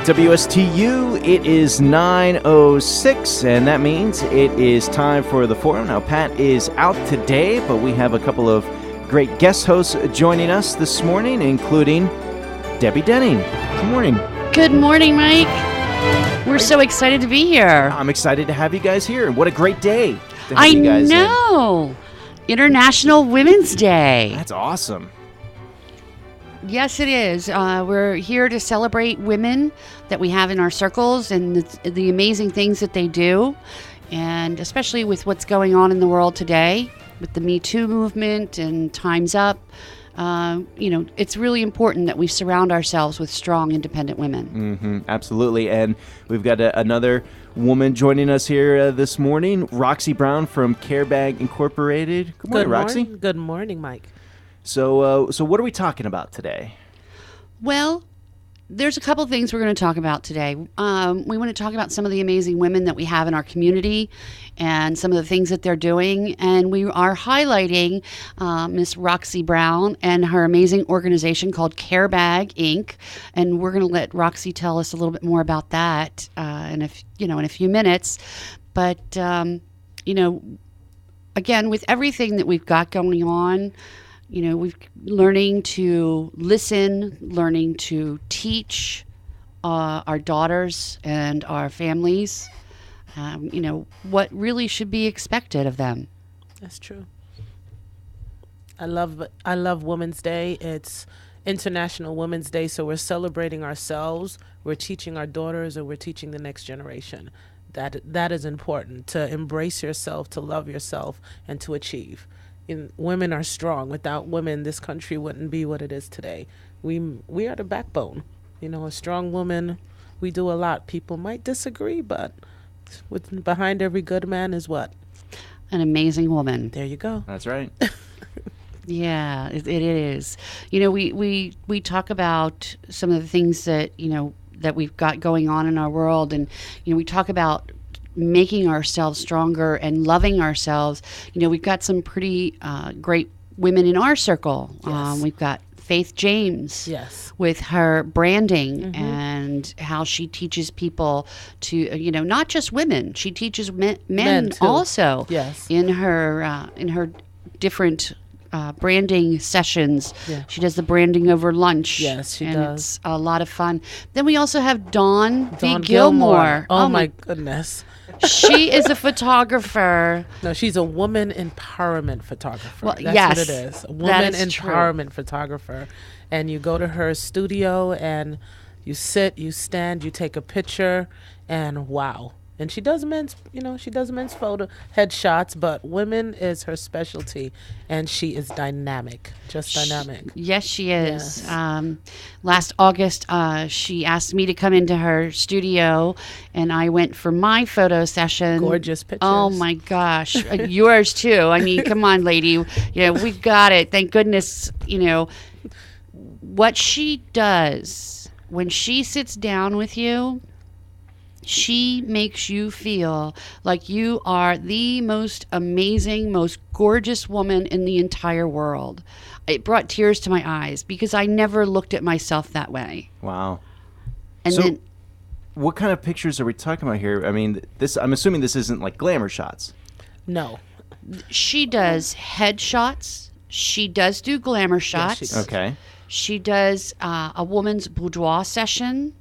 WSTU, it is 9:06, and that means it is time for the forum. Now, Pat is out today, but we have a couple of great guest hosts joining us this morning, including Debbie Denning. Good morning. Good morning, Mike. We're so excited to be here. I'm excited to have you guys here. What a great day to have I you guys know. International Women's Day. That's awesome. Yes, it is. We're here to celebrate women that we have in our circles and the amazing things that they do, and especially with what's going on in the world today with the Me Too movement and Time's Up. It's really important that we surround ourselves with strong, independent women. Absolutely. And we've got another woman joining us here this morning, Roxy Brown from CareBag Incorporated. Good morning, Roxy. Good morning, Mike. So what are we talking about today? Well, there's a couple of things we're going to talk about today. We want to talk about some of the amazing women that we have in our community and some of the things that they're doing. And we are highlighting Miss Roxy Brown and her amazing organization called CareBag Inc. And we're going to let Roxy tell us a little bit more about that in a few minutes. But again, with everything that we've got going on, we've learning to listen, learning to teach our daughters and our families, what really should be expected of them. That's true. I love Women's Day. It's International Women's Day, so we're celebrating ourselves. We're teaching our daughters, and we're teaching the next generation. That is important, to embrace yourself, to love yourself, and to achieve. Women are strong. Without women, this country wouldn't be what it is today. We are the backbone. A strong woman, we do a lot. People might disagree, but behind every good man is what? An amazing woman. There you go. That's right. Yeah, it is. We talk about some of the things that, that we've got going on in our world, and, we talk about making ourselves stronger and loving ourselves. We've got some pretty great women in our circle. Yes. We've got Faith James, yes, with her branding and how she teaches people to, not just women. She teaches men too. also. Yes, in her different branding sessions. Yeah. She does the branding over lunch. Yes, she and does. It's a lot of fun. Then we also have Dawn V. Gilmore. Oh my goodness. She is a photographer. No, she's a woman empowerment photographer. Well, That's yes, what it is. A that woman is empowerment photographer. And you go to her studio and you sit, you stand, you take a picture, and wow. And she does men's photo headshots, but women is her specialty, and she is dynamic, just dynamic. Yes, she is. Yes. Last August, she asked me to come into her studio, and I went for my photo session. Gorgeous pictures. Oh my gosh, yours too. I mean, come on, lady. We've got it. Thank goodness. What she does when she sits down with you. She makes you feel like you are the most amazing, most gorgeous woman in the entire world. It brought tears to my eyes because I never looked at myself that way. Wow. And so, then, what kind of pictures are we talking about here? I mean, I'm assuming this isn't like glamour shots. No. she does headshots. She does do glamour shots. Yes, she does. Okay. She does a woman's boudoir session.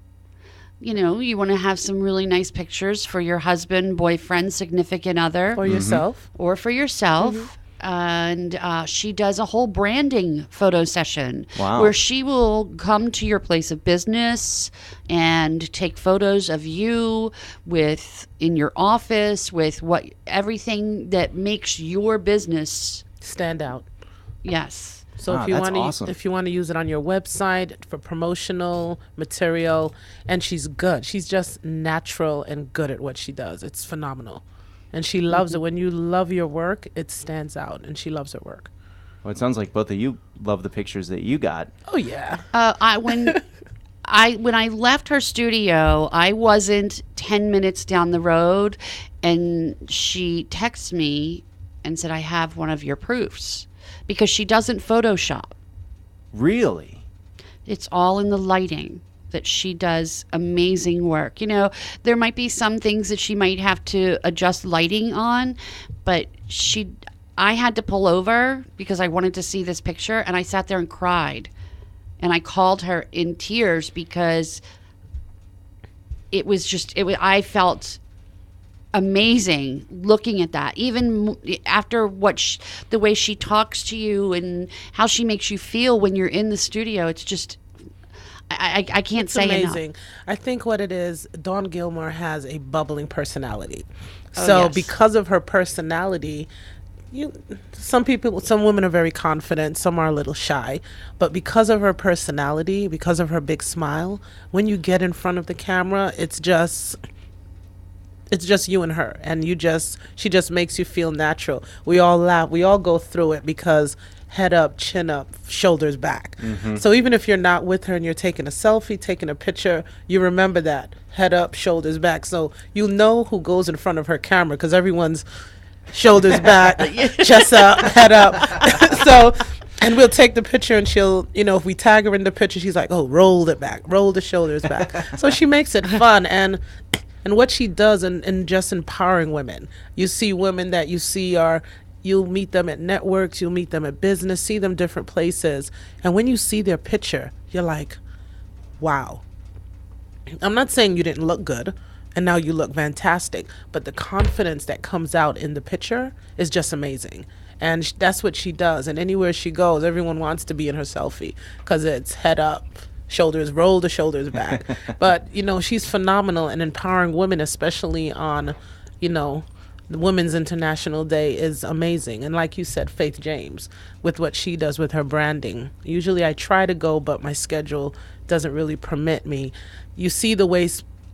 You know, you want to have some really nice pictures for your husband, boyfriend, significant other. For yourself. Or for yourself. And she does a whole branding photo session. Wow. Where she will come to your place of business and take photos of you in your office with everything that makes your business Stand out. Yes. So Wow, if you that's want to, awesome. if you want to use it on your website for promotional material, and she's good. She's just natural and good at what she does. It's phenomenal, and she loves it. When you love your work, it stands out, and she loves her work. Well, it sounds like both of you love the pictures that you got. Oh yeah. When I left her studio, I wasn't 10 minutes down the road, and she texted me and said, "I have one of your proofs," because she doesn't Photoshop. Really? It's all in the lighting. that she does amazing work. You know, there might be some things that she might have to adjust lighting on, but I had to pull over because I wanted to see this picture, and I sat there and cried. And I called her in tears because I felt amazing looking at that. Even after the way she talks to you and how she makes you feel when you're in the studio, it's just, I can't It's say amazing. enough. I think what it is, Dawn Gilmore has a bubbling personality. Oh, So yes. because of her personality, some women are very confident, some are a little shy, but because of her personality, because of her big smile, when you get in front of the camera, it's just you and her, and she just makes you feel natural. We all laugh, we all go through it because head up, chin up, shoulders back. So even if you're not with her and you're taking a selfie, taking a picture, you remember that head up, shoulders back. So you know who goes in front of her camera because everyone's shoulders back, chest up, head up. So, and we'll take the picture and she'll, if we tag her in the picture, she's like, oh, roll it back, roll the shoulders back. So she makes it fun. And what she does in just empowering women, you see women that you'll meet them at networks, you'll meet them at business, see them different places. And when you see their picture, you're like, wow. I'm not saying you didn't look good and now you look fantastic, but the confidence that comes out in the picture is just amazing. And that's what she does. And anywhere she goes, everyone wants to be in her selfie because it's head up, shoulders, roll the shoulders back. But, she's phenomenal, and empowering women, especially on, the Women's International Day, is amazing. And like you said, Faith James, with what she does with her branding. Usually I try to go, but my schedule doesn't really permit me. You see the way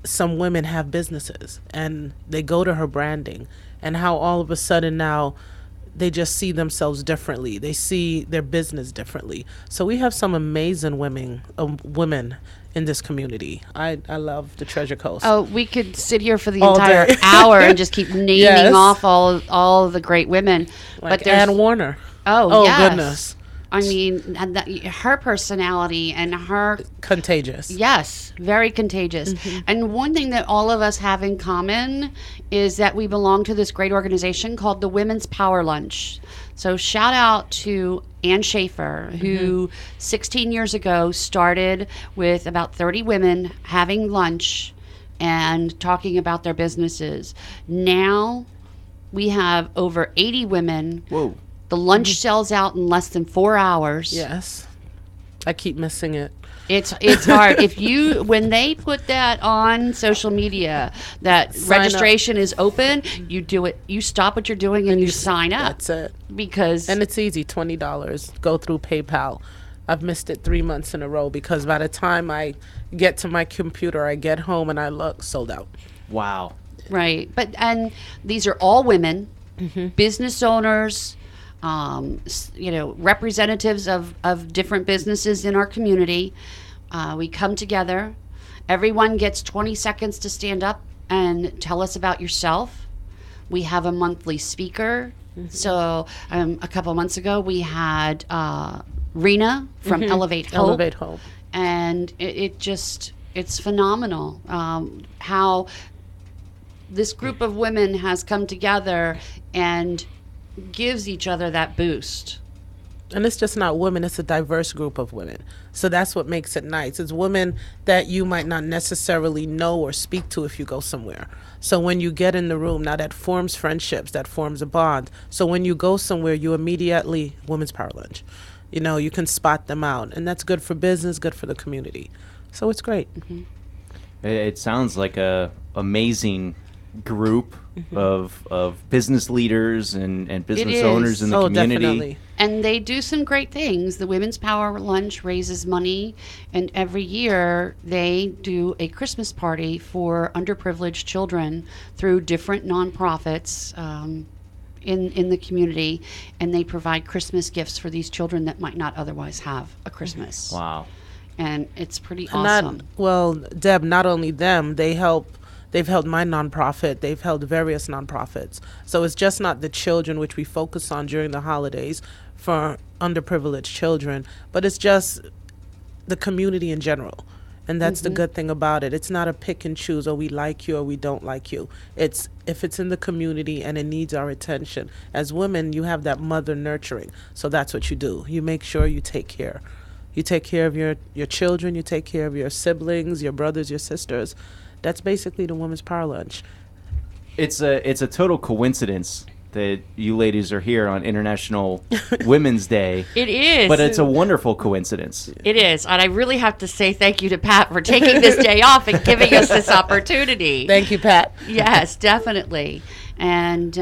some women have businesses and they go to her branding, and how all of a sudden now they just see themselves differently. They see their business differently. So we have some amazing women in this community. I love the Treasure Coast. Oh, we could sit here for the All entire day. hour and just keep naming Yes. off all of the great women. Like but there's Ann Warner. Oh, yes. Goodness. I mean, and her personality and her, Contagious. yes, very contagious. And one thing that all of us have in common is that we belong to this great organization called the Women's Power Lunch. So shout out to Ann Schaefer, who 16 years ago started with about 30 women having lunch and talking about their businesses. Now we have over 80 women. Whoa. The lunch sells out in less than 4 hours. Yes. I keep missing it. It's hard. When they put that on social media, that Sign registration is open, you do it. You stop what you're doing and you sign up. That's it. Because And it's easy, $20. Go through PayPal. I've missed it 3 months in a row because by the time I get to my computer, I get home and I look sold out. Wow. right, and these are all women, business owners. Representatives of different businesses in our community. We come together. Everyone gets 20 seconds to stand up and tell us about yourself. We have a monthly speaker. So a couple months ago, we had Rena from Elevate Hope. Elevate Hope. And it's phenomenal how this group of women has come together and gives each other that boost. And it's just not women, it's a diverse group of women. So that's what makes it nice. It's women that you might not necessarily know or speak to if you go somewhere. So when you get in the room, now that forms friendships, that forms a bond. So when you go somewhere, you immediately, Women's Power Lunch. You can spot them out. And that's good for business, good for the community. So it's great. It sounds like a amazing group of business leaders and business is. owners in the community. Definitely. And they do some great things. The Women's Power Lunch raises money, and every year they do a Christmas party for underprivileged children through different nonprofits in the community, and they provide Christmas gifts for these children that might not otherwise have a Christmas. Wow. And it's pretty And awesome. Deb, not only them, they've held my nonprofit, they've held various nonprofits. So it's just not the children, which we focus on during the holidays for underprivileged children, but it's just the community in general. And that's the good thing about it. It's not a pick and choose, or we like you or we don't like you. It's if it's in the community and it needs our attention. As women, you have that mother nurturing. So that's what you do. You make sure you take care. You take care of your children, you take care of your siblings, your brothers, your sisters. That's basically the Women's Power Lunch. It's a total coincidence that you ladies are here on International Women's Day. It is. But it's a wonderful coincidence. It is. And I really have to say thank you to Pat for taking this day off and giving us this opportunity. Thank you, Pat. Yes, definitely. And,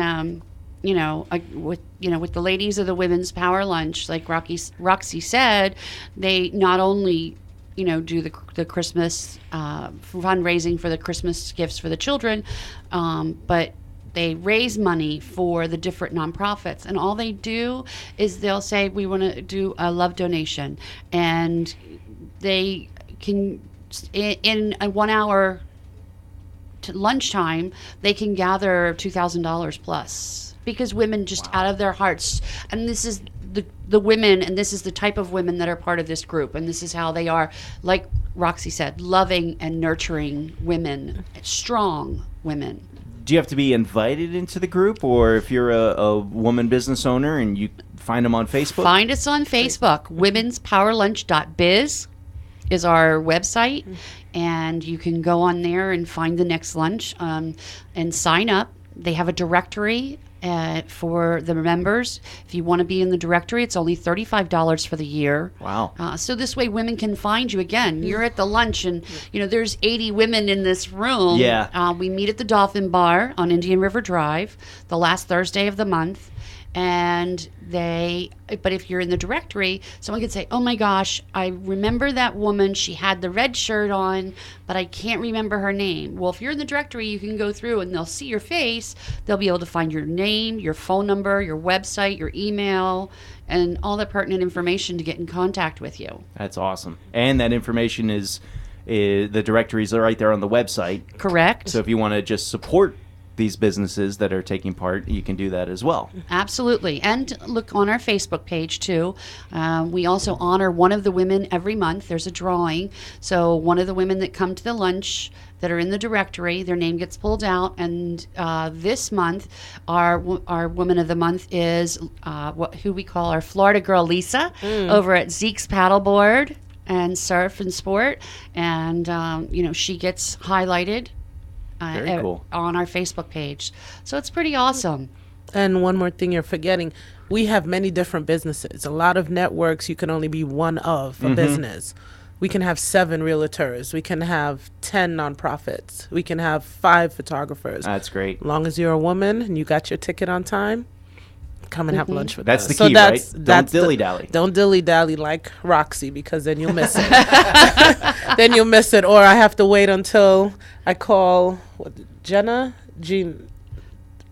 with the ladies of the Women's Power Lunch, like Roxy said, they not only do the Christmas fundraising for the Christmas gifts for the children, but they raise money for the different nonprofits, and all they do is they'll say, we want to do a love donation, and they can, in a 1 hour to lunchtime, they can gather $2,000 plus, because women just out of their hearts, and this is the women, and this is the type of women that are part of this group, and this is how they are, like Roxy said, loving and nurturing women, strong women. Do you have to be invited into the group, or if you're a woman business owner and you find them on Facebook? Find us on Facebook. womenspowerlunch.biz is our website, and you can go on there and find the next lunch and sign up. They have a directory for the members. If you want to be in the directory, it's only $35 for the year. Wow. So this way women can find you again. You're at the lunch and, there's 80 women in this room. Yeah. We meet at the Dolphin Bar on Indian River Drive the last Thursday of the month. And but if you're in the directory, someone could say, oh my gosh, I remember that woman. She had the red shirt on, but I can't remember her name. Well, if you're in the directory, you can go through and they'll see your face. They'll be able to find your name, your phone number, your website, your email, and all the pertinent information to get in contact with you. That's awesome. And that information is the directories are right there on the website. Correct. So if you want to just support these businesses that are taking part, you can do that as well. Absolutely. And look on our Facebook page too. We also honor one of the women every month. There's a drawing. So one of the women that come to the lunch that are in the directory, their name gets pulled out. And this month, our woman of the month is who we call our Florida girl, Lisa, over at Zeke's Paddleboard and Surf and Sport. And, she gets highlighted Very cool. on our Facebook page. So it's pretty awesome. And one more thing you're forgetting, we have many different businesses. A lot of networks, you can only be one of a business. We can have 7 realtors. We can have 10 nonprofits. We can have 5 photographers. That's great. As long as you're a woman and you got your ticket on time, come and have lunch with That's us. the key, right? Don't dilly-dally. Don't dilly-dally like Roxy, because then you'll miss it. Then you'll miss it. Or I have to wait until I call Jenna?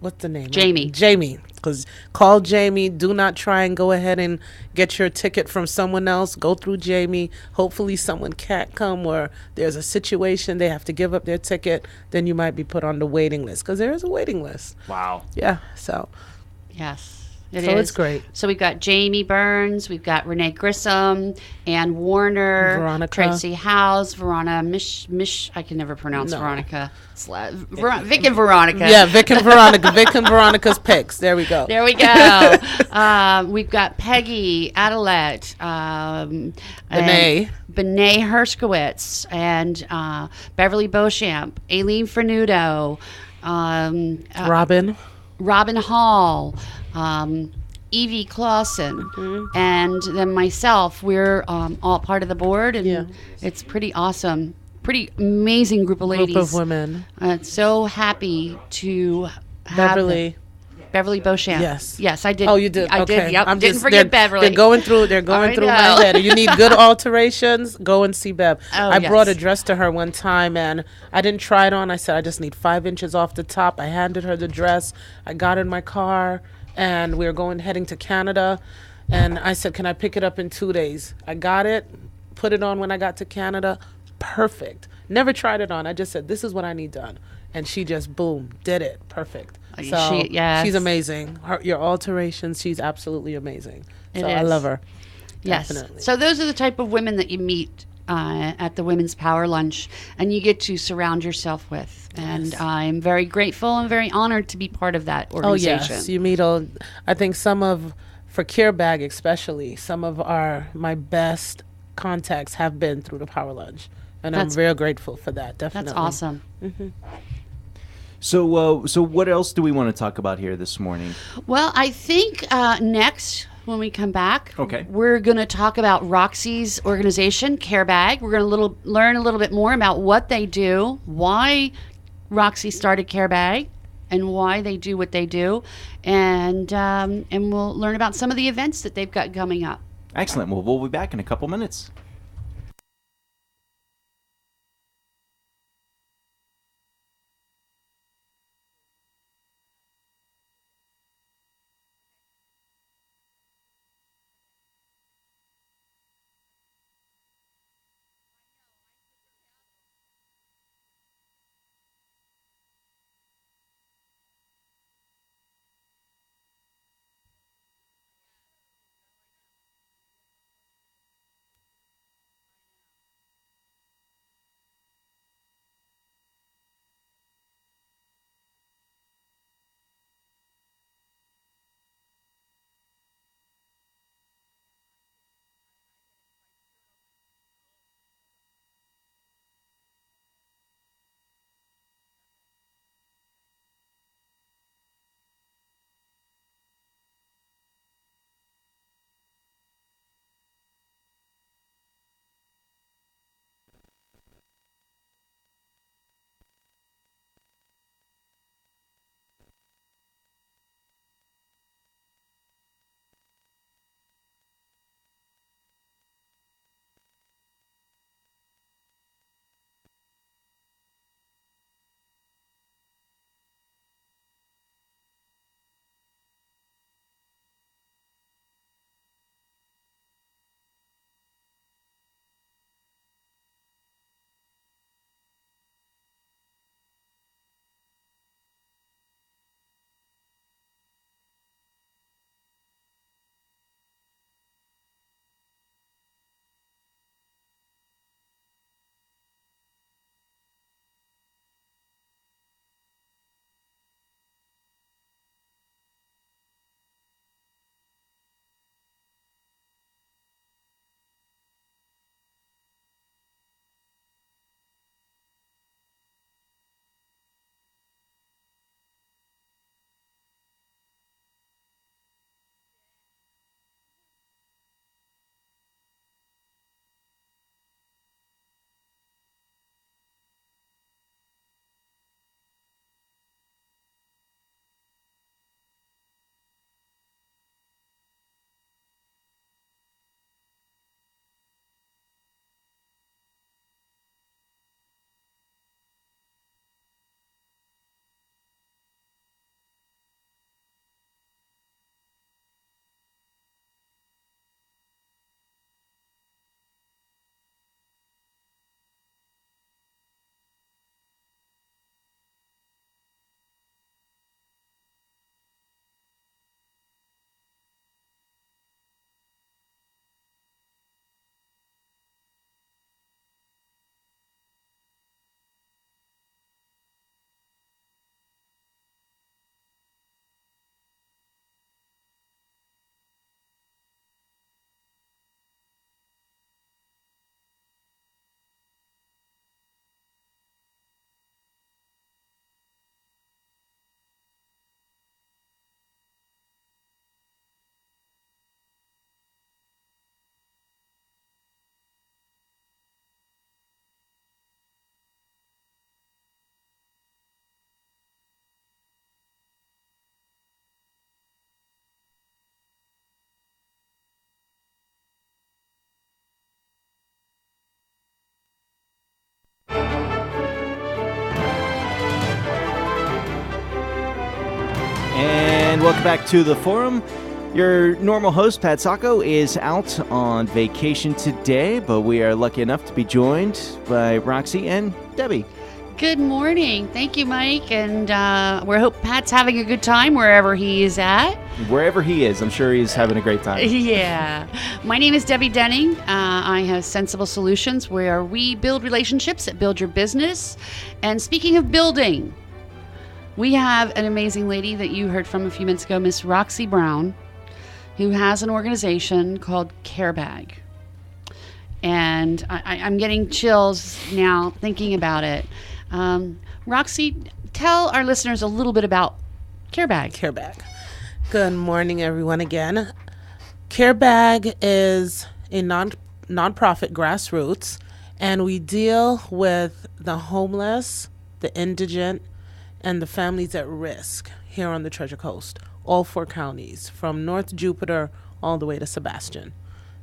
What's the name? Jamie. Jamie. Because call Jamie. Do not try and go ahead and get your ticket from someone else. Go through Jamie. Hopefully someone can't come, or there's a situation they have to give up their ticket. Then you might be put on the waiting list, because there is a waiting list. Wow. Yeah, so. Yes. So it's great. So we've got Jamie Burns, we've got Renee Grissom, Ann Warner, Veronica. Tracy House, Mish. I can never pronounce Veronica. Vic and Veronica. Yeah, Vic and Veronica. Vic and Veronica's picks. There we go. There we go. We've got Peggy Adelet, Benet Herskowitz, and Beverly Beauchamp, Aileen Fernudo, Robin Hall, Evie Clausen, and then myself. We're all part of the board, and it's pretty awesome. Pretty amazing group of ladies. Group of women. So happy to have Beverly Beauchamp. Yes, I did. Oh, you did. I okay. did. Yep. I'm Didn't forget Beverly. They're going through my head. You need good alterations. Go and see Bev. Oh, I brought a dress to her one time, and I didn't try it on. I said I just need 5 inches off the top. I handed her the dress. I got in my car, and we were heading to Canada. And I said, "Can I pick it up in 2 days?" I got it, put it on when I got to Canada. Perfect. Never tried it on. I just said, "This is what I need done," and she just boom did it. Perfect. So she's amazing. Your alterations, she's absolutely amazing. So I love her. Yes. Definitely. So those are the type of women that you meet at the Women's Power Lunch, and you get to surround yourself with. And I'm very grateful and very honored to be part of that organization. Oh, yes. You meet I think for CareBag especially, some of my best contacts have been through the Power Lunch. And I'm very grateful for that, definitely. That's awesome. So what else do we want to talk about here this morning? Well, I think next, when we come back, okay, we're going to talk about Roxy's organization, CareBag. We're going to learn a little bit more about what they do, why Roxy started CareBag, and why they do what they do, and we'll learn about some of the events that they've got coming up. Excellent. Well, we'll be back in a couple minutes. And welcome back to the forum. Your normal host, Pat Sacco, is out on vacation today, but we are lucky enough to be joined by Roxy and Debbie. Good morning. Thank you, Mike. And we hope Pat's having a good time wherever he is at. Wherever he is, I'm sure he's having a great time. Yeah. My name is Debbie Denning. I have Sensible Solutions, where we build relationships that build your business. And speaking of building, we have an amazing lady that you heard from a few minutes ago, Miss Roxy Brown, who has an organization called CareBag. And I'm getting chills now thinking about it. Roxy, tell our listeners a little bit about CareBag. CareBag. Good morning, everyone, again. CareBag is a nonprofit grassroots, and we deal with the homeless, the indigent, and the families at risk here on the Treasure Coast, all 4 counties, from North Jupiter all the way to Sebastian.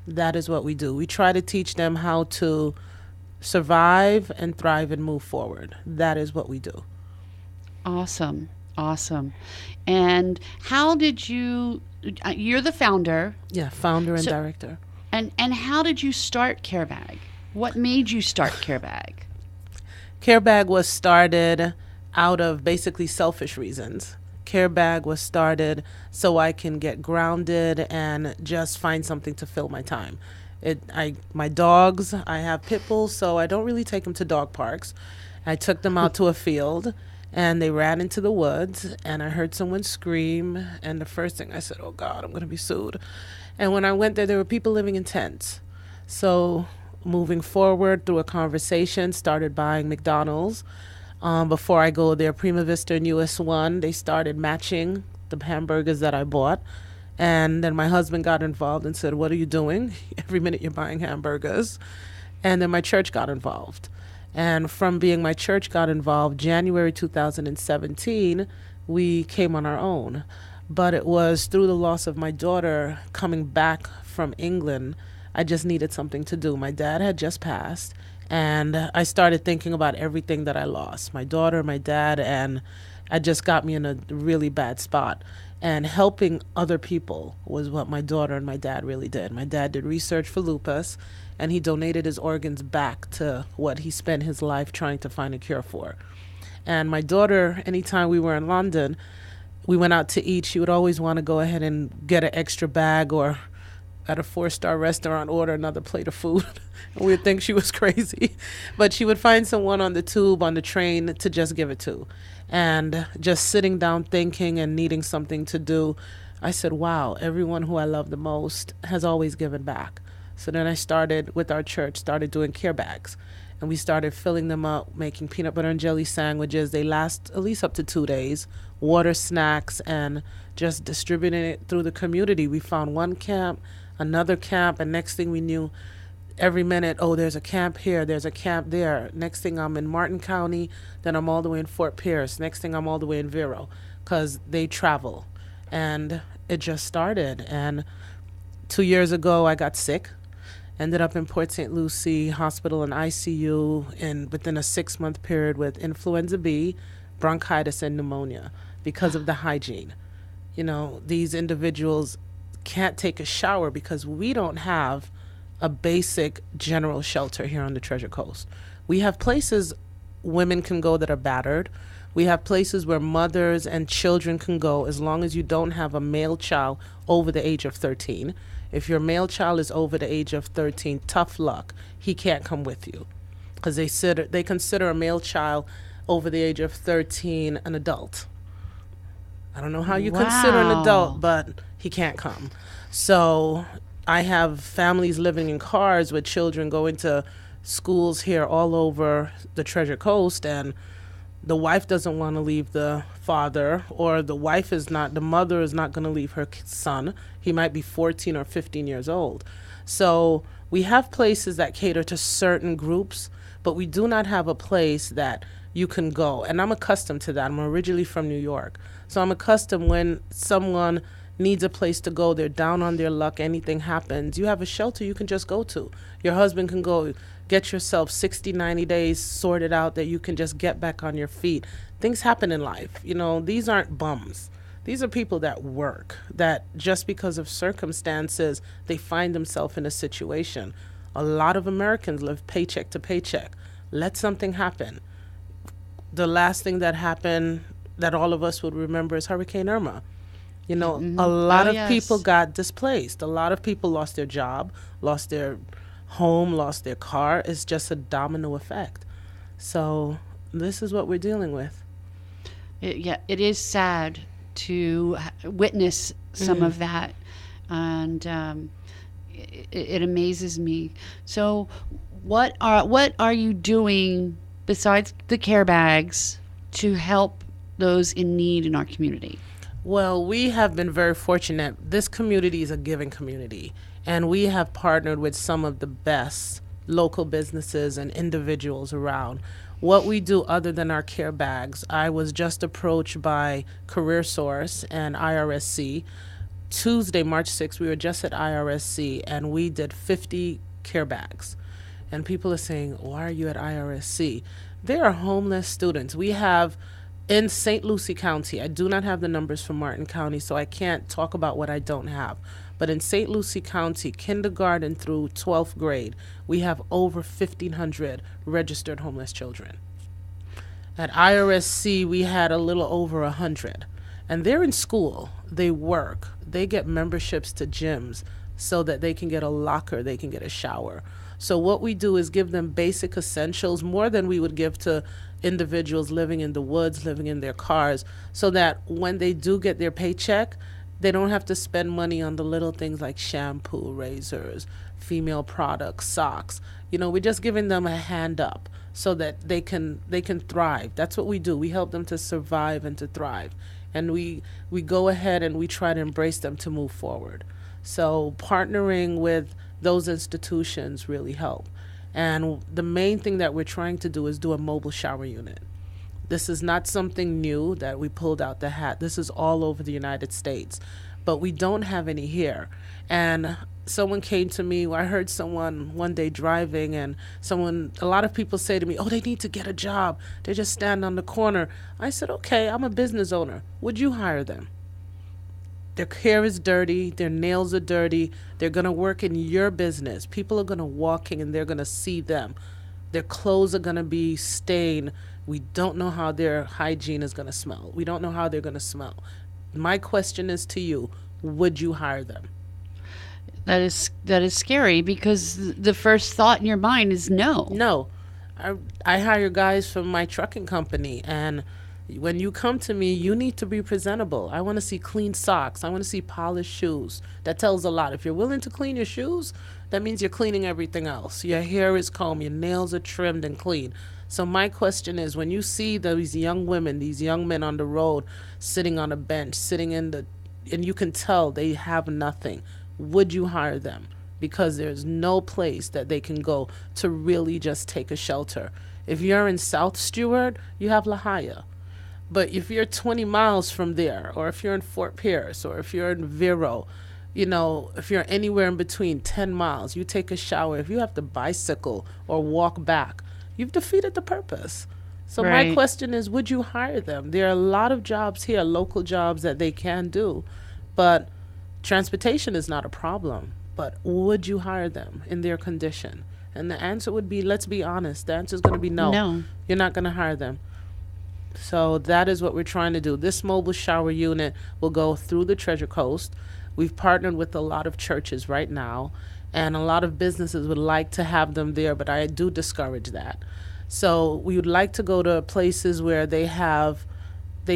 That is what we do. We try to teach them how to survive and thrive and move forward. That is what we do. Awesome. And how did you're the founder. Yeah, founder and director. And how did you start CareBag? What made you start CareBag? CareBag was started out of basically selfish reasons. CareBag was started so I can get grounded and just find something to fill my time. My dogs, I have pit bulls, so I don't really take them to dog parks. I took them out to a field, and they ran into the woods, and I heard someone scream, and the first thing I said, oh God, I'm going to be sued. And when I went there were people living in tents. So moving forward through a conversation, started buying McDonald's. Before I go there, Prima Vista and US 1, they started matching the hamburgers that I bought. And then my husband got involved and said, what are you doing? Every minute you're buying hamburgers. And then my church got involved. And from being my church got involved, January 2017, we came on our own. But it was through the loss of my daughter coming back from England, I just needed something to do. My dad had just passed, and I started thinking about everything that I lost. My daughter, my dad, and it just got me in a really bad spot. And helping other people was what my daughter and my dad really did. My dad did research for lupus, and he donated his organs back to what he spent his life trying to find a cure for. And my daughter, anytime we were in London, we went out to eat, she would always want to go ahead and get an extra bag, or at a 4-star restaurant order another plate of food. And we'd think she was crazy. But she would find someone on the tube, on the train, to just give it to. And just sitting down thinking and needing something to do, I said, wow, everyone who I love the most has always given back. So then I started, with our church, started doing care bags. And we started filling them up, making peanut butter and jelly sandwiches. They last at least up to 2 days, water, snacks, and just distributing it through the community. We found one camp, another camp, and next thing we knew, every minute, oh, there's a camp here, there's a camp there. Next thing I'm in Martin County, then I'm all the way in Fort Pierce. Next thing I'm all the way in Vero, because they travel. And it just started. And 2 years ago, I got sick. Ended up in Port St. Lucie Hospital in ICU within a 6-month period with influenza B, bronchitis, and pneumonia because of the hygiene. You know, these individuals can't take a shower because we don't have a basic general shelter here on the Treasure Coast. We have places women can go that are battered. We have places where mothers and children can go as long as you don't have a male child over the age of 13. If your male child is over the age of 13, tough luck. He can't come with you because they consider a male child over the age of 13 an adult. I don't know how you consider an adult, but he can't come. So I have families living in cars with children going to schools here all over the Treasure Coast, and the wife doesn't want to leave the father, or the mother is not going to leave her son. He might be 14 or 15 years old. So we have places that cater to certain groups, but we do not have a place that you can go. And I'm accustomed to that. I'm originally from New York. So I'm accustomed when someone needs a place to go, they're down on their luck, anything happens, you have a shelter you can just go to. Your husband can go get yourself 60, 90 days sorted out that you can just get back on your feet. Things happen in life. You know, these aren't bums. These are people that work, that just because of circumstances, they find themselves in a situation. A lot of Americans live paycheck to paycheck. Let something happen. the last thing that happened that all of us would remember is Hurricane Irma. You know, a lot Oh, of yes. people got displaced. A lot of people lost their job, lost their home, lost their car. It's just a domino effect. So this is what we're dealing with. Yeah, it is sad to witness some of that, and it amazes me. So, what are you doing besides the care bags to help those in need in our community? Well, we have been very fortunate. This community is a giving community, and we have partnered with some of the best local businesses and individuals around. What we do other than our care bags, I was just approached by CareerSource and IRSC. Tuesday, March 6th, we were just at IRSC and we did 50 care bags. And people are saying, why are you at IRSC? They are homeless students. We have in St. Lucie County, I do not have the numbers for Martin County, so I can't talk about what I don't have. But in St. Lucie County, kindergarten through 12th grade, we have over 1,500 registered homeless children. At IRSC, we had a little over 100. And they're in school, they work, they get memberships to gyms so that they can get a locker, they can get a shower. So what we do is give them basic essentials, more than we would give to individuals living in the woods, living in their cars, so that when they do get their paycheck, they don't have to spend money on the little things like shampoo, razors, female products, socks. You know, we're just giving them a hand up so that they can thrive. That's what we do. We help them to survive and to thrive. And we go ahead and we try to embrace them to move forward. So partnering with those institutions really help. And the main thing that we're trying to do is do a mobile shower unit. This is not something new that we pulled out the hat. This is all over the United States, but we don't have any here. And someone came to me, I heard someone one day driving, and a lot of people say to me, oh, they need to get a job. They just stand on the corner. I said, okay, I'm a business owner. Would you hire them? Their hair is dirty, their nails are dirty, they're gonna work in your business. People are gonna walk in and they're gonna see them. Their clothes are gonna be stained. We don't know how their hygiene is gonna smell. We don't know how they're gonna smell. My question is to you, would you hire them? That is scary, because the first thought in your mind is no. No. I hire guys from my trucking company, and when you come to me, you need to be presentable. I want to see clean socks. I want to see polished shoes. That tells a lot. If you're willing to clean your shoes, that means you're cleaning everything else. Your hair is combed, your nails are trimmed and clean. So my question is, when you see these young women, these young men on the road, sitting on a bench, and you can tell they have nothing, would you hire them? Because there's no place that they can go to really just take a shelter. If you're in South Stewart, you have La Jolla. But if you're 20 miles from there, or if you're in Fort Pierce, or if you're in Vero, you know, if you're anywhere in between 10 miles, you take a shower. If you have to bicycle or walk back, you've defeated the purpose. So Right. my question is, would you hire them? There are a lot of jobs here, local jobs that they can do, but transportation is not a problem. But would you hire them in their condition? And the answer would be, let's be honest, the answer is going to be no. No. You're not going to hire them. So that is what we're trying to do. This mobile shower unit will go through the Treasure Coast. We've partnered with a lot of churches right now, and a lot of businesses would like to have them there, but I do discourage that. So we would like to go to places where they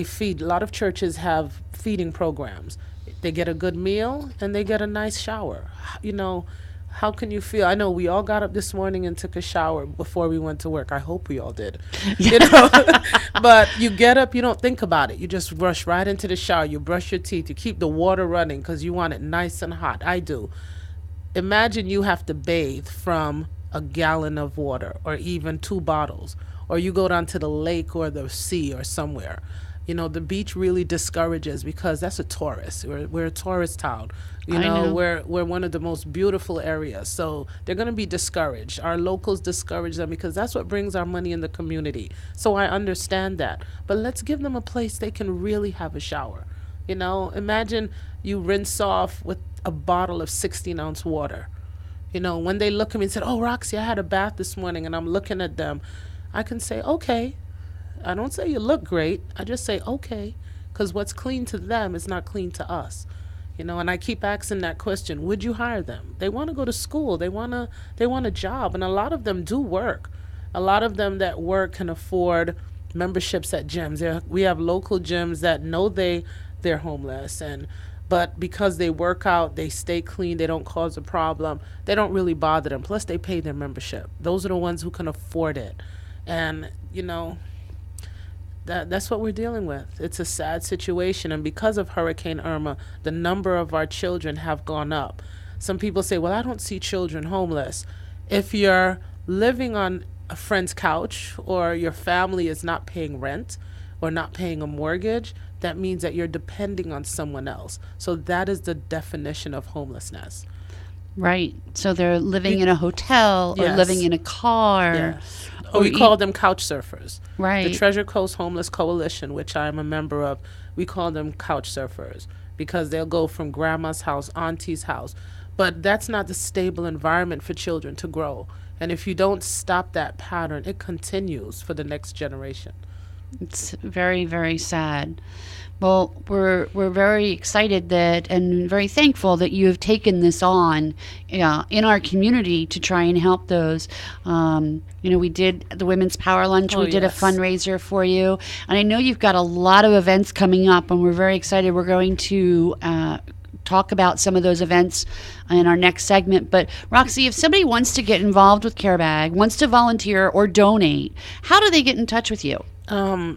feed. A lot of churches have feeding programs. They get a good meal and they get a nice shower. You know, how can you feel? I know we all got up this morning and took a shower before we went to work. I hope we all did. You know, but you get up, you don't think about it. You just rush right into the shower. You brush your teeth. You keep the water running because you want it nice and hot. I do. Imagine you have to bathe from a gallon of water or even 2 bottles, or you go down to the lake or the sea or somewhere. You know, the beach really discourages because that's a tourist. We're a tourist town. You I know. We're one of the most beautiful areas. So they're going to be discouraged. Our locals discourage them because that's what brings our money in the community. So I understand that. But let's give them a place they can really have a shower. You know, imagine you rinse off with a bottle of 16-ounce water. You know, when they look at me and say, oh, Roxy, I had a bath this morning, and I'm looking at them, I can say, okay, I don't say you look great. I just say okay, because what's clean to them is not clean to us. And I keep asking that question, would you hire them? They want to go to school. They want a job, and a lot of them do work. A lot of them that work can afford memberships at gyms. We have local gyms that know they're homeless, and but because they work out, they stay clean, they don't cause a problem, they don't really bother them. Plus they pay their membership. Those are the ones who can afford it. And that's what we're dealing with. It's a sad situation, and because of Hurricane Irma, the number of our children have gone up. Some people say, "Well, I don't see children homeless." If you're living on a friend's couch or your family is not paying rent or not paying a mortgage, that means that you're depending on someone else. So that is the definition of homelessness. Right. So they're living in a hotel or living Yes. in a car. Yes. Or We call them couch surfers. The Right. Treasure Coast Homeless Coalition, which I'm a member of, we call them couch surfers because they'll go from grandma's house, auntie's house. But that's not the stable environment for children to grow. And if you don't stop that pattern, it continues for the next generation. It's very, very sad. Well, we're very excited that and very thankful that you have taken this on in our community to try and help those. We did the Women's Power Lunch. Oh, We did a yes. fundraiser for you, and I know you've got a lot of events coming up, and we're very excited. We're going to talk about some of those events in our next segment. But Roxy, if somebody wants to get involved with CareBag, wants to volunteer or donate, how do they get in touch with you?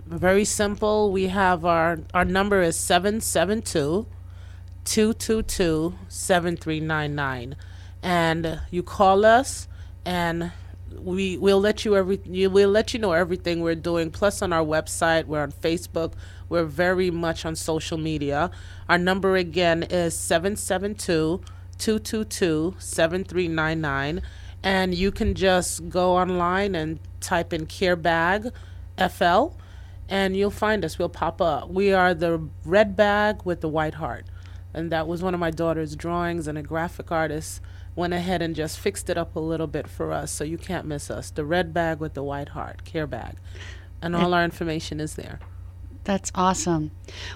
Very simple. We have our number is 772-222-7399. And you call us, and we'll let we'll let you know everything we're doing. Plus on our website, we're on Facebook, we're very much on social media. Our number again is 772-222-7399. And you can just go online and type in CareBag FL, and you'll find us. We'll pop up. We are the red bag with the white heart. And that was one of my daughter's drawings, and a graphic artist went ahead and just fixed it up a little bit for us, so you can't miss us. The red bag with the white heart, CareBag. And all our information is there. That's awesome.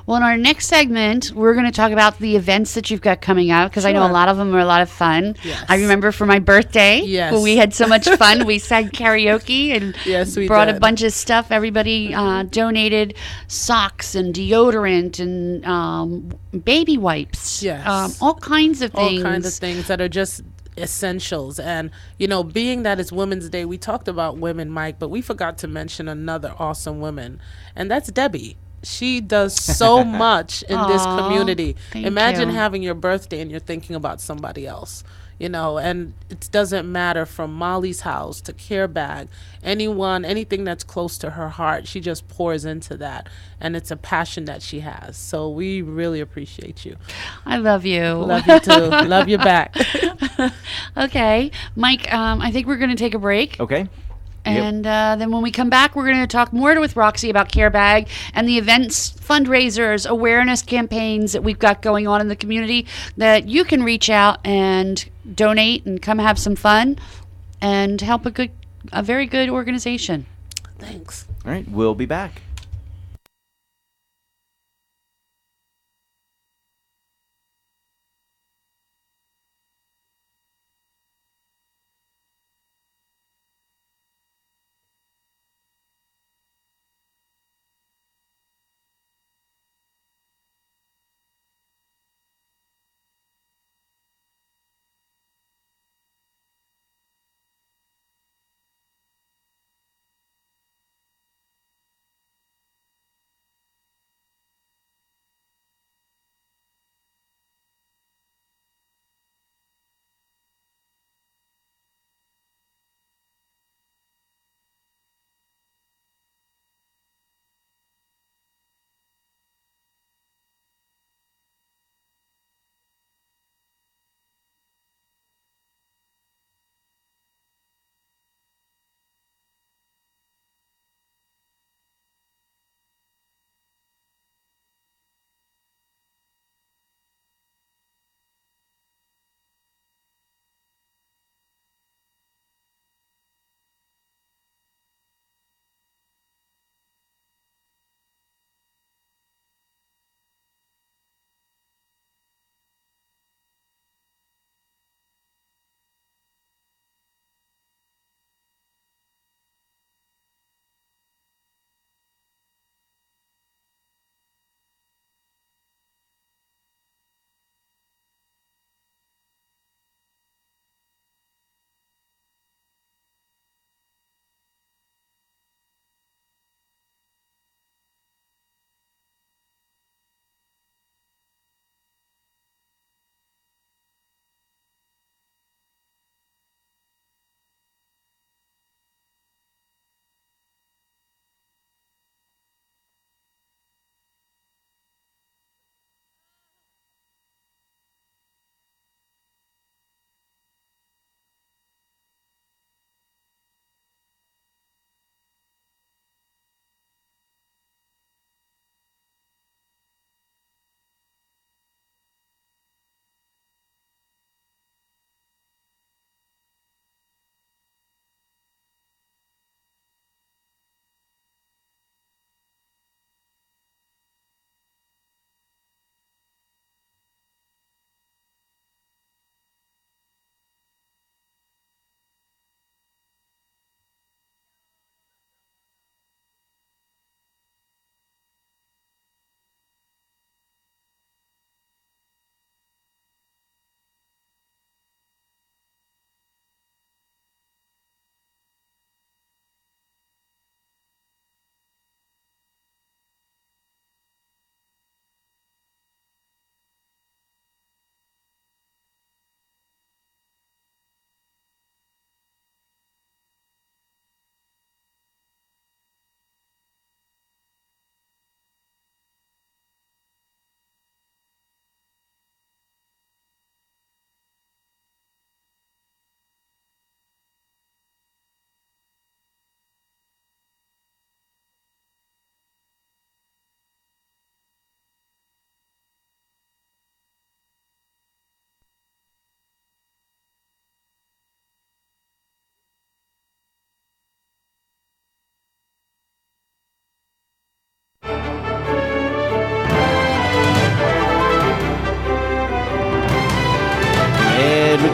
Well, in our next segment, we're going to talk about the events that you've got coming out because I know a Sure. lot of them are a lot of fun. Yes. I remember for my birthday, Yes. we had so much fun. We sang karaoke and Yes, we brought a did. bunch of stuff. Everybody donated socks and deodorant and baby wipes. Yes. All kinds of All things. kinds of things that are just essentials. And being that it's Women's Day, we talked about women, Mike, but we forgot to mention another awesome woman, and that's Debbie. She does so much in this Aw, community. thank Imagine you. having your birthday and you're thinking about somebody else. And it doesn't matter, from Molly's house to CareBag, anything that's close to her heart, she just pours into that. And it's a passion that she has. So we really appreciate you. I love you. Love you too. Love you back. Okay. Mike, I think we're going to take a break. Okay. And then when we come back, we're going to talk more with Roxy about CareBag and the events, fundraisers, awareness campaigns that we've got going on in the community that you can reach out and donate and come have some fun and help a very good organization. Thanks. All right. We'll be back.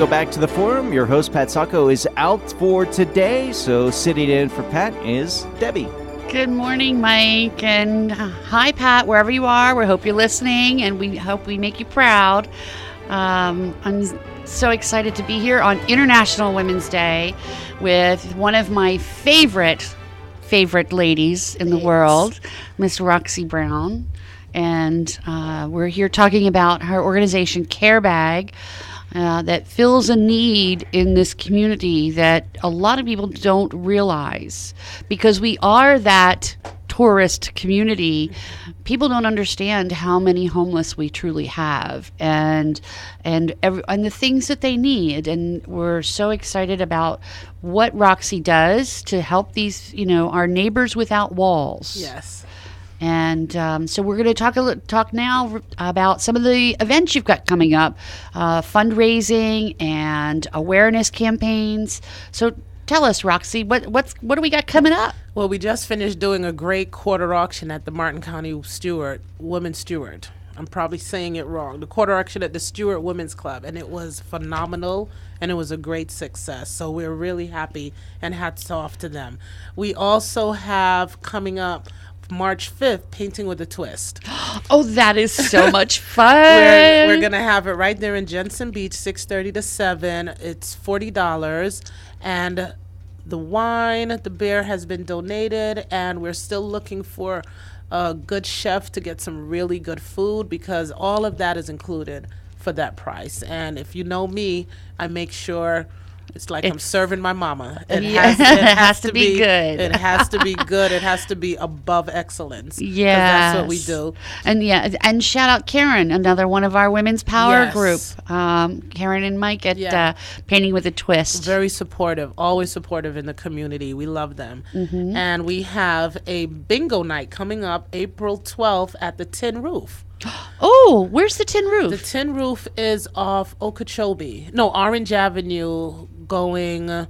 go back to the forum. Your host, Pat Sacco, is out for today, so sitting in for Pat is Debbie. Good morning, Mike, and hi, Pat, wherever you are. We hope you're listening, and we hope we make you proud. I'm so excited to be here on International Women's Day with one of my favorite ladies in the world, Miss Roxy Brown. And we're here talking about her organization, Care Bag, that fills a need in this community that a lot of people don't realize. Because we are that tourist community, people don't understand how many homeless we truly have, and the things that they need. And we're so excited about what Roxy does to help these, our neighbors without walls. Yes. And so we're going to talk now about some of the events you've got coming up, fundraising and awareness campaigns. So tell us, Roxy, what do we got coming up? Well, we just finished doing a great quarter auction at the Martin County Women's Stewart. I'm probably saying it wrong. The quarter auction at the Stewart Women's Club, and it was phenomenal, and it was a great success. So we're really happy, and hats off to them. We also have coming up March 5th, Painting with a Twist. Oh, that is so much fun. We're going to have it right there in Jensen Beach, 6:30 to 7. It's $40. And the wine, the beer has been donated, and we're still looking for a good chef to get some really good food, because all of that is included for that price. And if you know me, I make sure it's like I'm serving my mama. It has to be good. It has to be good. It has to be above excellence. Yeah, that's what we do. And shout out Karen, another one of our women's power group. Karen and Mike at Painting with a Twist. Very supportive, always supportive in the community. We love them. Mm-hmm. And we have a bingo night coming up April 12th at the Tin Roof. Oh, where's the Tin Roof? The Tin Roof is off Orange Avenue, going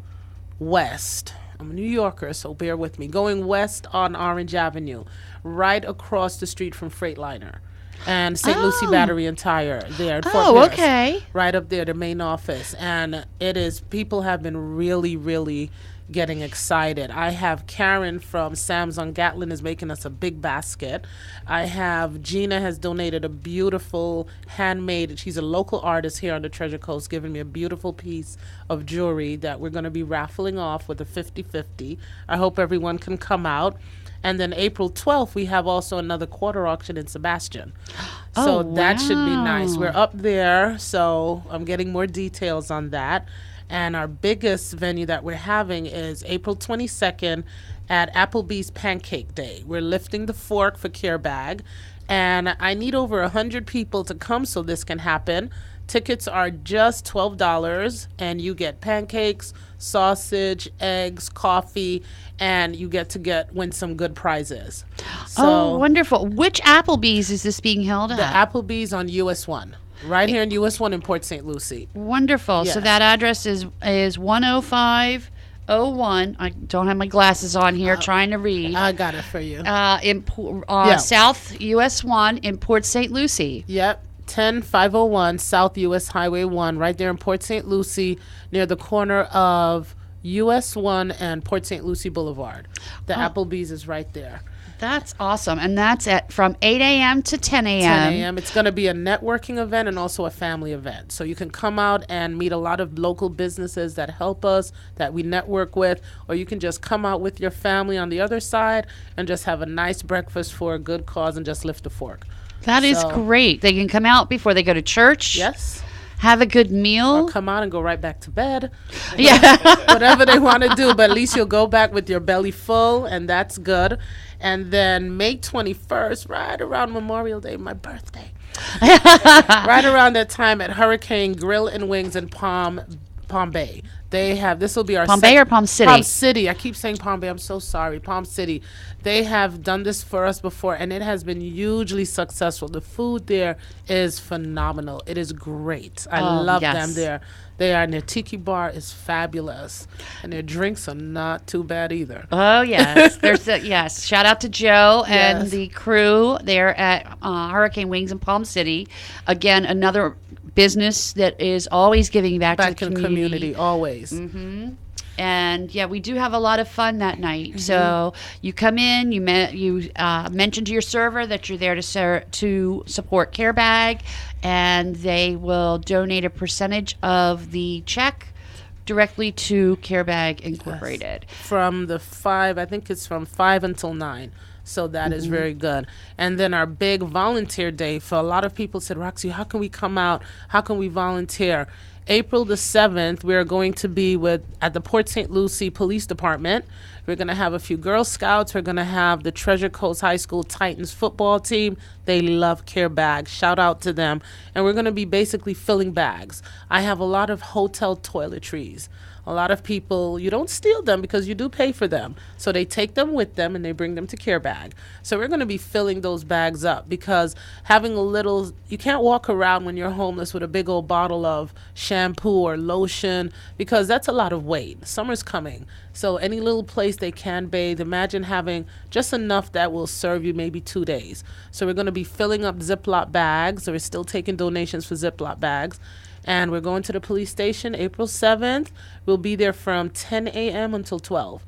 west. I'm a New Yorker, so bear with me. Going west on Orange Avenue, right across the street from Freightliner and St. Lucie Battery and Tire there in Fort Pierce. Okay. Right up there, the main office. And people have been really, really getting excited. I have Karen from Sam's on Gatlin is making us a big basket. I have Gina has donated a beautiful handmade, she's a local artist here on the Treasure Coast, giving me a beautiful piece of jewelry that we're going to be raffling off with a 50-50. I hope everyone can come out. And then April 12th, we have also another quarter auction in Sebastian. So that should be nice. We're up there, so I'm getting more details on that. And our biggest venue that we're having is April 22nd at Applebee's Pancake Day. We're lifting the fork for Care Bag, and I need over 100 people to come so this can happen. Tickets are just $12, and you get pancakes, sausage, eggs, coffee, and you get to win some good prizes. So, wonderful. Which Applebee's is this being held at? The Applebee's on US 1. Right here in US 1 in Port St. Lucie. Wonderful. Yes. So that address is 10501. I don't have my glasses on here trying to read. I got it for you. South US 1 in Port St. Lucie. Yep. 10501 South US Highway 1, right there in Port St. Lucie, near the corner of US 1 and Port St. Lucie Boulevard. The Applebee's is right there. That's awesome. And that's from 8 a.m. to 10 a.m. 10 a.m. It's going to be a networking event and also a family event. So you can come out and meet a lot of local businesses that help us, that we network with, or you can just come out with your family on the other side and just have a nice breakfast for a good cause and just lift a fork. That is great. They can come out before they go to church. Yes. Have a good meal. Or come out and go right back to bed. Yeah. Whatever they want to do, but at least you'll go back with your belly full, and that's good. And then May 21st, right around Memorial Day, my birthday, right around that time at Hurricane Grill and Wings in Palm Bay. This will be our Palm Bay or Palm City? Palm City. I keep saying Palm Bay. I'm so sorry. Palm City. They have done this for us before, and it has been hugely successful. The food there is phenomenal. It is great. I love them there. They are, and their tiki bar is fabulous, and their drinks are not too bad either. Oh yes, yes. Shout out to Joe and Yes. the crew there at Hurricane Wings in Palm City. Again, another business that is always giving back Back to in the the community, always. And yeah, we do have a lot of fun that night. Mm-hmm. So you come in, you mention to your server that you're there to support Care Bag, and they will donate a percentage of the check directly to Care Bag Incorporated. From the 5, I think it's from 5 until 9. So that is very good. And then our big volunteer day, for a lot of people said, Roxy, how can we come out? How can we volunteer? April the 7th, we are going to be at the Port St. Lucie Police Department. We're going to have a few Girl Scouts. We're going to have the Treasure Coast High School Titans football team. They love Care Bags. Shout out to them. And we're going to be basically filling bags. I have a lot of hotel toiletries. A lot of people, you don't steal them because you do pay for them. So they take them with them and they bring them to Care Bag. So we're going to be filling those bags up, because having you can't walk around when you're homeless with a big old bottle of shampoo or lotion, because that's a lot of weight. Summer's coming. So any little place they can bathe, imagine having just enough that will serve you maybe 2 days. So we're going to be filling up Ziploc bags. So we're still taking donations for Ziploc bags. And we're going to the police station April 7th. We'll be there from 10 a.m. until 12.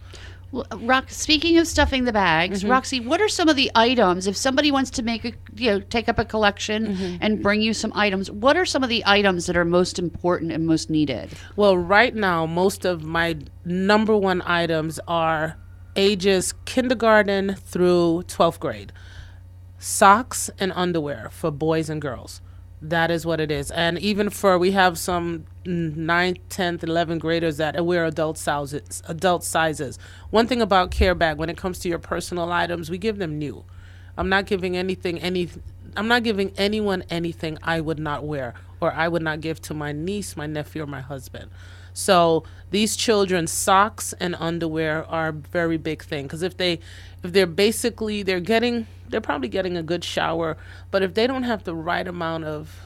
Well, speaking of stuffing the bags, Roxy, what are some of the items if somebody wants to take up a collection and bring you some items? What are some of the items that are most important and most needed? Well, right now, most of my number one items are ages kindergarten through 12th grade. Socks and underwear for boys and girls. That is what it is. And even we have some 9th, 10th, 11th graders that wear adult sizes. One thing about Care Bag, when it comes to your personal items, we give them new. I'm not giving I'm not giving anyone anything I would not wear or I would not give to my niece, my nephew, or my husband. So these children's socks and underwear are a very big thing, because they're probably getting a good shower, but if they don't have the right amount of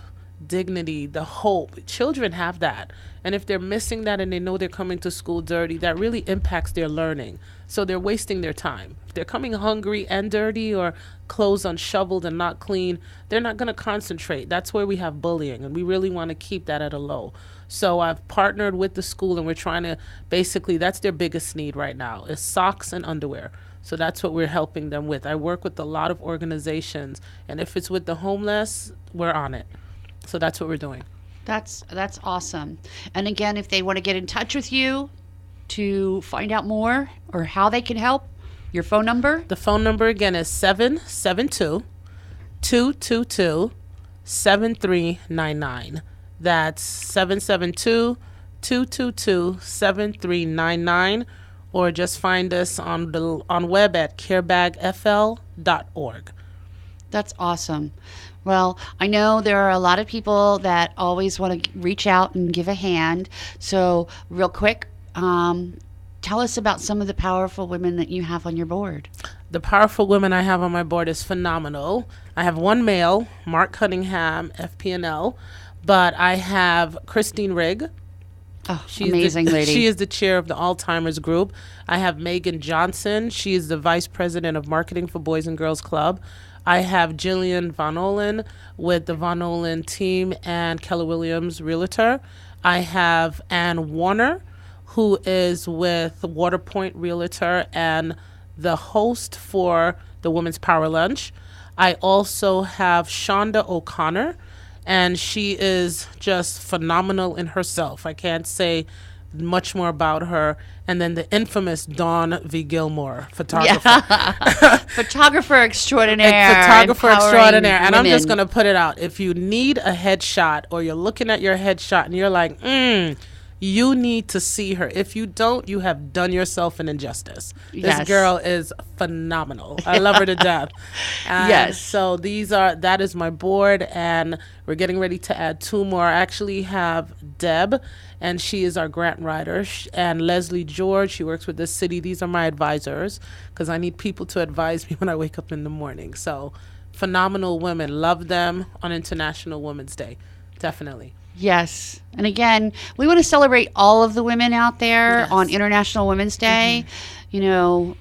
dignity, the hope, children have that. And if they're missing that and they know they're coming to school dirty, that really impacts their learning. So they're wasting their time. If they're coming hungry and dirty, or clothes unshoveled and not clean, they're not going to concentrate. That's where we have bullying, and we really want to keep that at a low. So I've partnered with the school, and we're trying to that's their biggest need right now, is socks and underwear. So that's what we're helping them with. I work with a lot of organizations, and if it's with the homeless, we're on it. So that's what we're doing. That's awesome. And again, if they want to get in touch with you to find out more or how they can help, your phone number? The phone number again is 772-222-7399. That's 772-222-7399. Or just find us on web at carebagfl.org. That's awesome. Well, I know there are a lot of people that always want to reach out and give a hand. So real quick, tell us about some of the powerful women that you have on your board. The powerful women I have on my board is phenomenal. I have one male, Mark Cunningham, FPNL, but I have Christine Rigg. Oh, amazing lady. She is the chair of the Alzheimer's group. I have Megan Johnson. She is the vice president of marketing for Boys and Girls Club. I have Jillian Von Olen with the Von Olen team and Keller Williams Realtor. I have Ann Warner, who is with Waterpoint Realtor and the host for the Women's Power Lunch. I also have Shonda O'Connor, and she is just phenomenal in herself. I can't say much more about her. And then the infamous Dawn V. Gilmore, photographer. Yeah. Photographer extraordinaire. Photographer extraordinaire. And I'm just women. going to put it out. If you need a headshot, or you're looking at your headshot and you're like, you need to see her. If you don't, you have done yourself an injustice. Yes. This girl is phenomenal. I love her to death. And Yes. So that is my board, and we're getting ready to add 2 more. I actually have Deb, and she is our grant writer, and Leslie George, she works with the city. These are my advisors, because I need people to advise me when I wake up in the morning. So phenomenal women. Love them on International Women's Day. Definitely. Yes. And again, we want to celebrate all of the women out there Yes. on International Women's Day. You know,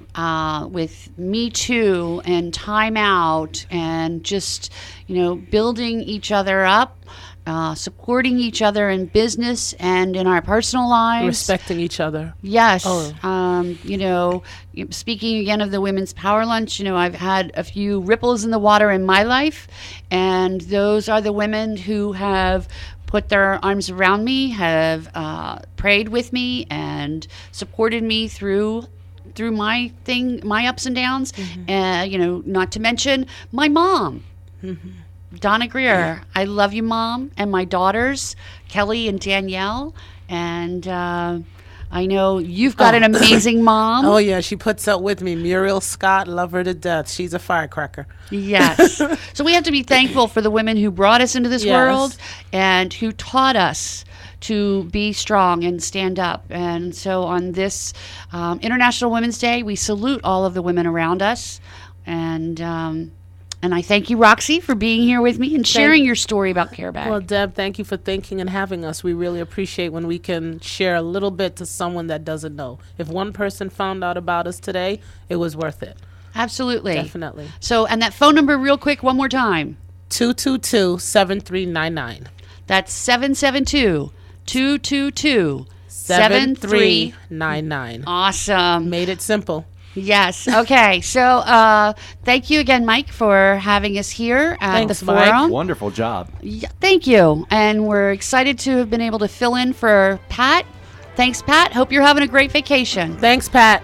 with Me Too and Time Out and just, building each other up, supporting each other in business and in our personal lives. Respecting each other. Yes. Oh. Speaking again of the Women's Power Lunch, I've had a few ripples in the water in my life, and those are the women who have put their arms around me, have prayed with me, and supported me through my ups and downs. Not to mention my mom. Donna Greer. I love you, Mom, and my daughters, Kelly and Danielle. And I know you've got an amazing mom. Oh, yeah. She puts up with me. Muriel Scott, love her to death. She's a firecracker. Yes. So we have to be thankful for the women who brought us into this Yes. world and who taught us to be strong and stand up. And so on this International Women's Day, we salute all of the women around us. And I thank you, Roxy, for being here with me and sharing your story about CareBag. Well, Deb, thank you for thinking and having us. We really appreciate when we can share a little bit to someone that doesn't know. If one person found out about us today, it was worth it. Absolutely. Definitely. So, and that phone number real quick, one more time. 222-7399. That's 772-222-7399. 7399. Awesome. Made it simple. Yes. Okay. So, thank you again, Mike, for having us here at Thanks, the Mike. forum. Wonderful job. Yeah, thank you. And we're excited to have been able to fill in for Pat. Thanks, Pat. Hope you're having a great vacation. Thanks, Pat.